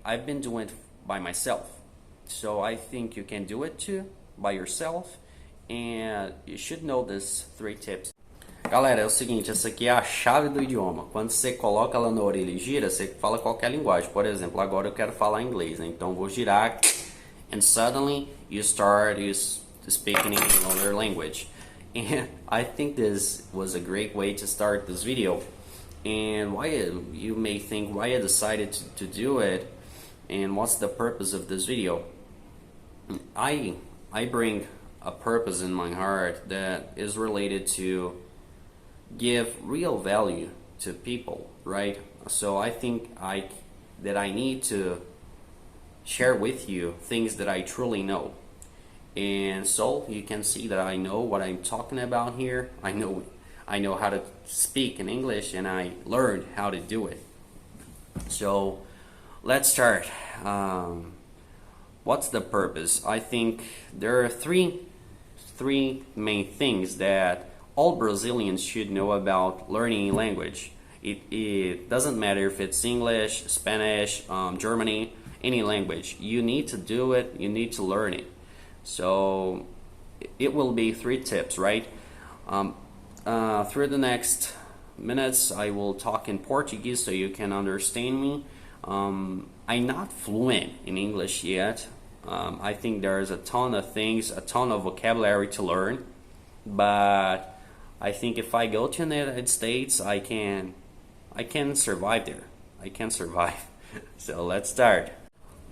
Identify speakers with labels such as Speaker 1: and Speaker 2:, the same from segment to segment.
Speaker 1: I've been doing it by myself. So I think you can do it too by yourself, and you should know these 3 tips. Galera, é o seguinte, essa aqui é a chave do idioma. Quando você coloca ela na orelha e gira, você fala qualquer linguagem. Por exemplo, agora eu quero falar inglês, né? Então eu vou girar and suddenly you start speaking in another language. And I think this was a great way to start this video. And why you may think why I decided to do it, and what's the purpose of this video. I bring a purpose in my heart that is related to give real value to people, right? So I think that I need to share with you things that I truly know. And so you can see that I know what I'm talking about here. I know how to speak in English, and I learned how to do it. So let's start. What's the purpose? I think there are three main things that all Brazilians should know about learning a language. It doesn't matter if it's English, Spanish, Germany, any language. You need to do it, you need to learn it. So it will be 3 tips, right? Through the next minutes I will talk in Portuguese so you can understand me. I'm not fluent in English yet. I think there's a ton of things, a ton of vocabulary to learn, but I think if I go to the United States, I can survive there. I can survive. So let's start.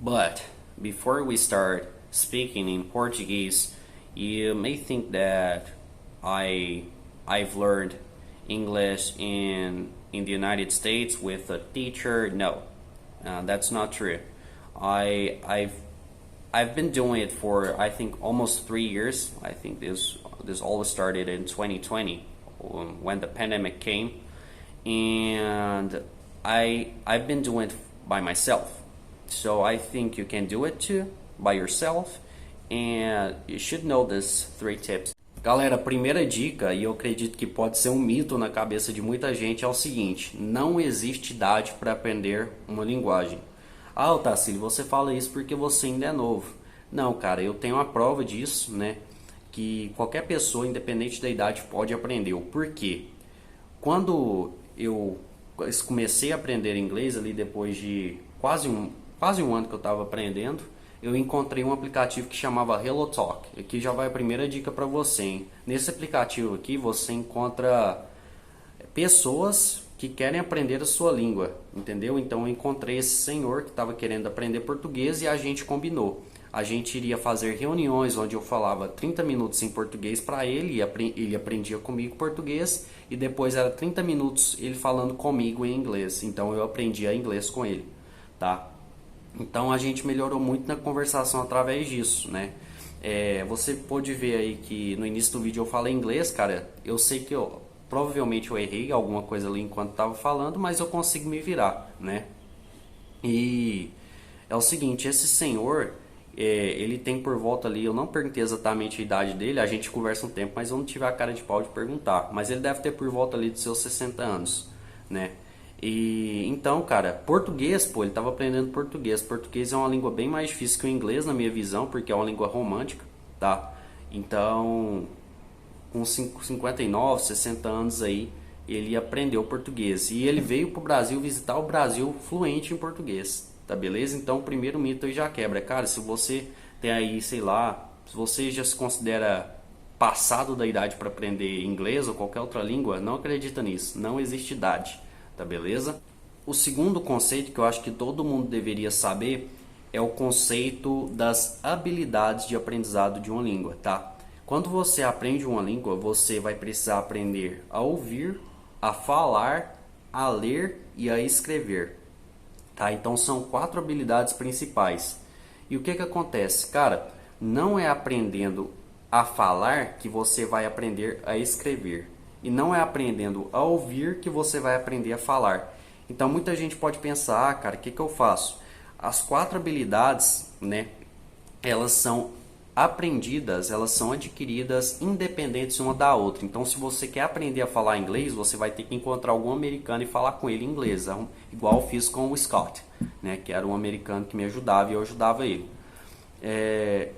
Speaker 1: But before we start speaking in Portuguese, you may think that I've learned English in the United States with a teacher. No, that's not true. I've been doing it for I think almost 3 years. I think this all started in 2020 when the pandemic came, and I've been doing it by myself. So I think you can do it too by yourself, and you should know these 3 tips. Galera, a primeira dica, e eu acredito que pode ser um mito na cabeça de muita gente, é o seguinte: não existe idade para aprender uma linguagem. Ah, Otacílio, você fala isso porque você ainda é novo. Não, cara, eu tenho uma prova disso, né? Que qualquer pessoa, independente da idade, pode aprender. Por quê? Quando eu comecei a aprender inglês ali depois de quase um ano que eu estava aprendendo, eu encontrei um aplicativo que chamava HelloTalk. Aqui já vai a primeira dica para você, hein? Nesse aplicativo aqui você encontra pessoas que querem aprender a sua língua, entendeu? Então eu encontrei esse senhor que estava querendo aprender português e a gente combinou. A gente iria fazer reuniões onde eu falava 30 minutos em português para ele, ele aprendia comigo português, e depois era 30 minutos ele falando comigo em inglês. Então eu aprendia inglês com ele, tá? Então a gente melhorou muito na conversação através disso, né? Você pode ver aí que no início do vídeo eu falei inglês, cara. Eu sei que provavelmente eu errei alguma coisa ali enquanto estava falando, mas eu consigo me virar, né? E é o seguinte, esse senhor, ele tem por volta ali, eu não perguntei exatamente a idade dele, a gente conversa um tempo, mas eu não tive a cara de pau de perguntar, mas ele deve ter por volta ali de seus 60 anos, né? E então, cara, português, pô, ele estava aprendendo português. Português é uma língua bem mais difícil que o inglês, na minha visão, porque é uma língua romântica, tá? Então, com 59, 60 anos aí, ele aprendeu português. E ele veio pro Brasil visitar o Brasil fluente em português, tá beleza? Então, o primeiro mito aí já quebra. Cara, se você tem aí, sei lá, se você já se considera passado da idade para aprender inglês ou qualquer outra língua, não acredita nisso. Não existe idade, tá beleza? O segundo conceito que eu acho que todo mundo deveria saber é o conceito das habilidades de aprendizado de uma língua, tá? Quando você aprende uma língua, você vai precisar aprender a ouvir, a falar, a ler e a escrever, tá? Então são 4 habilidades principais. E o que acontece? Cara, não é aprendendo a falar que você vai aprender a escrever. E não é aprendendo a ouvir que você vai aprender a falar. Então muita gente pode pensar, ah, cara, o que eu faço? As 4 habilidades, né, elas são aprendidas, elas são adquiridas independentes uma da outra. Então se você quer aprender a falar inglês, você vai ter que encontrar algum americano e falar com ele em inglês, igual eu fiz com o Scott, né? Que era um americano que me ajudava e eu ajudava ele.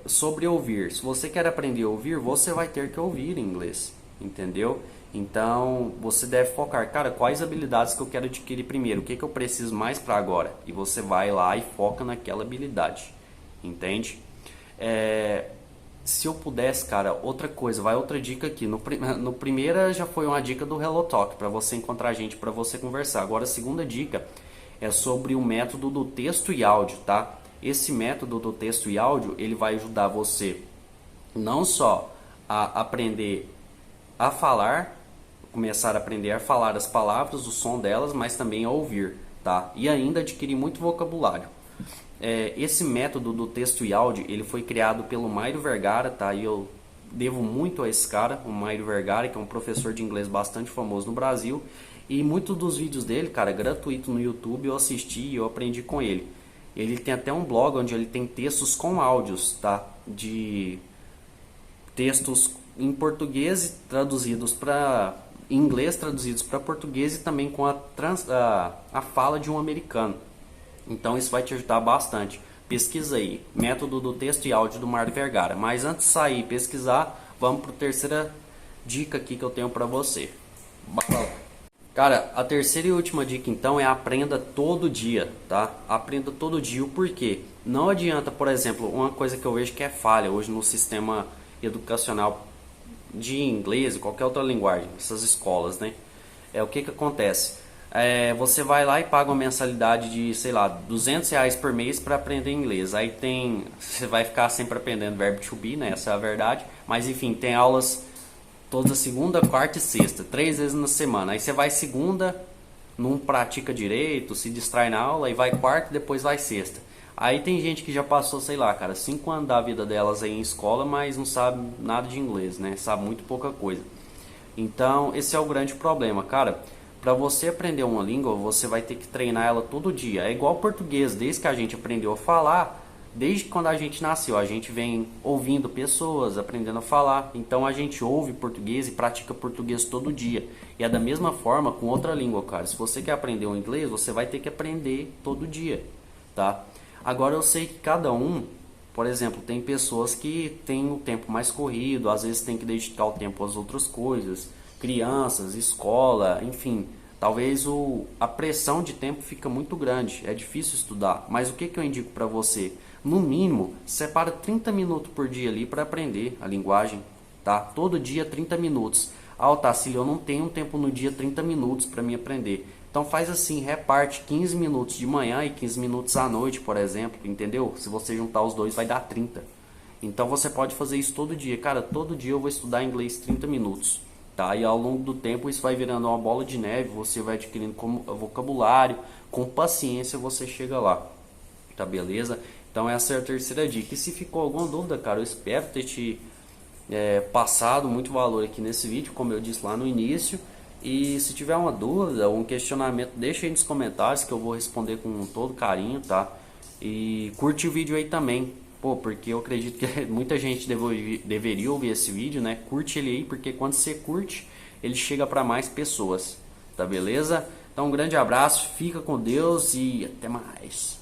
Speaker 1: Sobre ouvir, se você quer aprender a ouvir, você vai ter que ouvir inglês, entendeu? Então você deve focar, cara, quais habilidades que eu quero adquirir primeiro, o que eu preciso mais para agora, e você vai lá e foca naquela habilidade, entende? Se eu pudesse, cara, outra coisa, vai outra dica aqui. No primeira já foi uma dica do Hello Talk, para você encontrar gente, para você conversar. Agora a segunda dica é sobre o método do texto e áudio, tá? Esse método do texto e áudio, ele vai ajudar você não só a aprender a falar, começar a aprender a falar as palavras, o som delas, mas também a ouvir, tá? E ainda adquirir muito vocabulário. Esse método do texto e áudio, ele foi criado pelo Mário Vergara, tá? E eu devo muito a esse cara, o Mário Vergara, que é um professor de inglês bastante famoso no Brasil. E muitos dos vídeos dele, cara, gratuito no YouTube, eu assisti e eu aprendi com ele. Ele tem até um blog onde ele tem textos com áudios, tá? De textos em português traduzidos para inglês, traduzidos para português e também com a fala de um americano. Então isso vai te ajudar bastante. Pesquisa aí, método do texto e áudio do Mário Vergara. Mas antes de sair e pesquisar, vamos para a terceira dica aqui que eu tenho para você. Cara, a terceira e última dica então é aprenda todo dia, tá? Aprenda todo dia. O porquê? Não adianta, por exemplo, uma coisa que eu vejo que é falha hoje no sistema educacional de inglês e qualquer outra linguagem, essas escolas, né? O que acontece? Você vai lá e paga uma mensalidade de, sei lá, R$ 200 por mês para aprender inglês. Aí você vai ficar sempre aprendendo verbo to be, né? Essa é a verdade. Mas enfim, tem aulas toda segunda, quarta e sexta, 3 vezes na semana. Aí você vai segunda, não pratica direito, se distrai na aula, aí vai quarta e depois vai sexta. Aí tem gente que já passou, sei lá, cara, 5 anos da vida delas aí em escola, mas não sabe nada de inglês, né? Sabe muito pouca coisa. Então, esse é o grande problema, cara. Para você aprender uma língua, você vai ter que treinar ela todo dia. É igual português, desde que a gente aprendeu a falar, desde quando a gente nasceu, a gente vem ouvindo pessoas, aprendendo a falar. Então a gente ouve português e pratica português todo dia. E é da mesma forma com outra língua, cara. Se você quer aprender o inglês, você vai ter que aprender todo dia, tá? Agora eu sei que cada um, por exemplo, tem pessoas que têm o tempo mais corrido, às vezes tem que dedicar o tempo às outras coisas, crianças, escola, enfim. Talvez a pressão de tempo fica muito grande, é difícil estudar. Mas o que eu indico para você? No mínimo, separa 30 minutos por dia ali para aprender a linguagem, tá? Todo dia 30 minutos. Ah, Otacílio, eu não tenho tempo no dia 30 minutos para me aprender. Então faz assim, reparte 15 minutos de manhã e 15 minutos à noite, por exemplo, entendeu? Se você juntar os dois vai dar 30. Então você pode fazer isso todo dia. Cara, todo dia eu vou estudar inglês 30 minutos. Tá? E ao longo do tempo isso vai virando uma bola de neve, você vai adquirindo vocabulário, com paciência você chega lá, tá beleza? Então essa é a terceira dica. E se ficou alguma dúvida, cara, eu espero ter te passado muito valor aqui nesse vídeo, como eu disse lá no início. E se tiver uma dúvida ou um questionamento, deixa aí nos comentários que eu vou responder com todo carinho, tá? E curte o vídeo aí também. Pô, porque eu acredito que muita gente deveria ouvir esse vídeo, né? Curte ele aí, porque quando você curte, ele chega para mais pessoas, tá beleza? Então um grande abraço, fica com Deus e até mais.